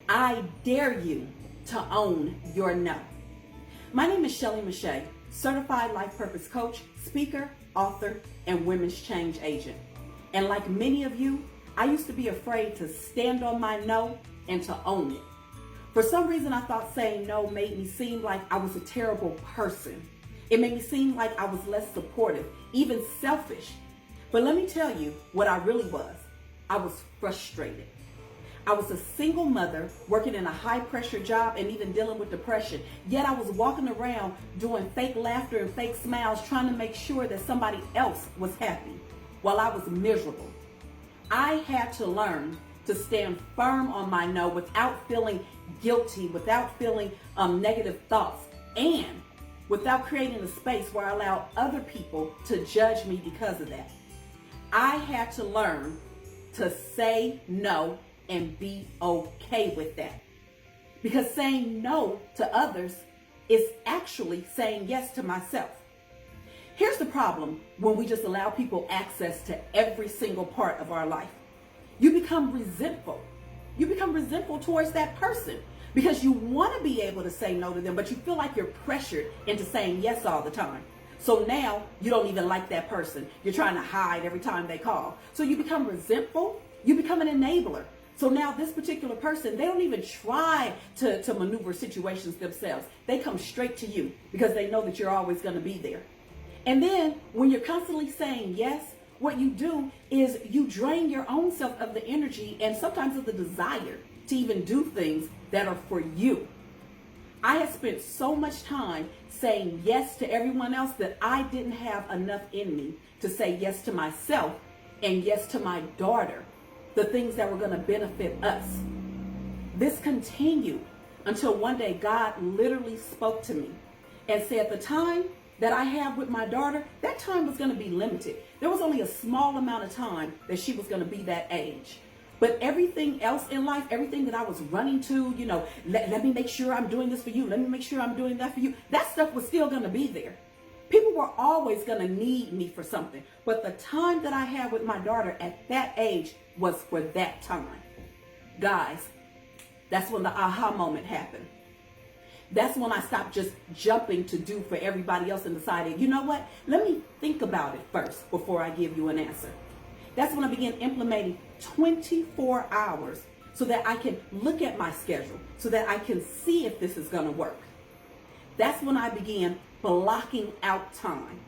I dare you to own your no. My name is Shelly Mache, certified life purpose coach, speaker, author, and women's change agent. And like many of you, I used to be afraid to stand on my no and to own it. For some reason, I thought saying no made me seem like I was a terrible person. It made me seem like I was less supportive, even selfish. But let me tell you what I really was. I was frustrated. I was a single mother working in a high pressure job and even dealing with depression. Yet I was walking around doing fake laughter and fake smiles, trying to make sure that somebody else was happy while I was miserable. I had to learn to stand firm on my no without feeling guilty, without feeling negative thoughts, and without creating a space where I allowed other people to judge me because of that. I had to learn to say no and be okay with that. Because saying no to others is actually saying yes to myself. Here's the problem when we just allow people access to every single part of our life. You become resentful. You become resentful towards that person because you want to be able to say no to them, but you feel like you're pressured into saying yes all the time. So now you don't even like that person. You're trying to hide every time they call. So you become resentful. You become an enabler. So now this particular person, they don't even try to maneuver situations themselves. They come straight to you because they know that you're always going to be there. And then when you're constantly saying yes, what you do is you drain your own self of the energy and sometimes of the desire to even do things that are for you. I had spent so much time saying yes to everyone else that I didn't have enough in me to say yes to myself and yes to my daughter, the things that were going to benefit us. This continued until one day God literally spoke to me and said the time that I have with my daughter, that time was going to be limited. There was only a small amount of time that she was going to be that age. But everything else in life, everything that I was running to, let me make sure I'm doing this for you. Let me make sure I'm doing that for you. That stuff was still going to be there. People were always going to need me for something. But the time that I had with my daughter at that age was for that time. Guys, that's when the aha moment happened. That's when I stopped just jumping to do for everybody else and decided, you know what? Let me think about it first before I give you an answer. That's when I began implementing 24 hours so that I can look at my schedule, so that I can see if this is going to work. That's when I began blocking out time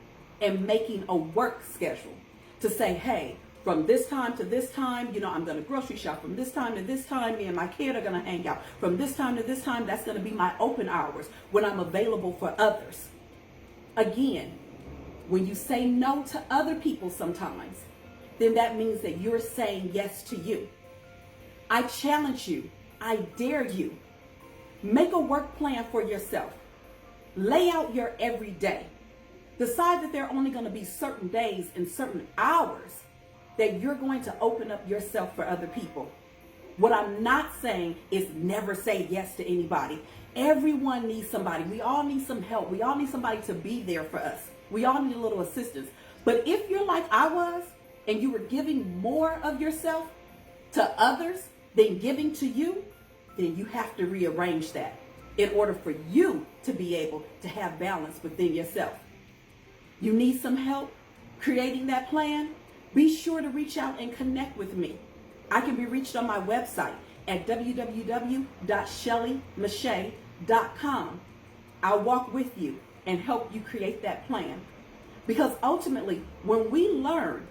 and making a work schedule to say, hey, from this time to this time, I'm going to grocery shop. From this time to this time, me and my kid are going to hang out. From this time to this time, that's going to be my open hours when I'm available for others. Again, when you say no to other people sometimes, then that means that you're saying yes to you. I challenge you. I dare you. Make a work plan for yourself. Lay out your everyday. Decide that there are only going to be certain days and certain hours that you're going to open up yourself for other people. What I'm not saying is never say yes to anybody. Everyone needs somebody. We all need some help. We all need somebody to be there for us. We all need a little assistance. But if you're like I was, and you were giving more of yourself to others than giving to you, then you have to rearrange that in order for you to be able to have balance within yourself. You need some help creating that plan? Be sure to reach out and connect with me. I can be reached on my website at www.shellymache.com. I'll walk with you and help you create that plan. Because ultimately, when we learn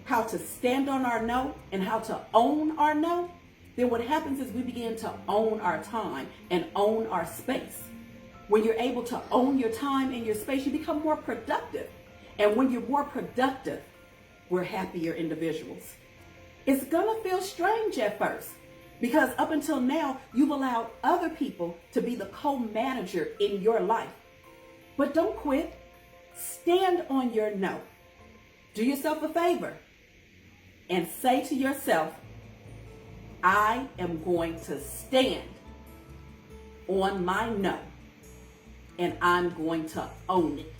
how to stand on our no and how to own our no, then what happens is we begin to own our time and own our space. When you're able to own your time and your space, you become more productive. And when you're more productive, we're happier individuals. It's gonna feel strange at first because up until now, you've allowed other people to be the co-manager in your life. But don't quit. Stand on your no. Do yourself a favor and say to yourself, I am going to stand on my no and I'm going to own it.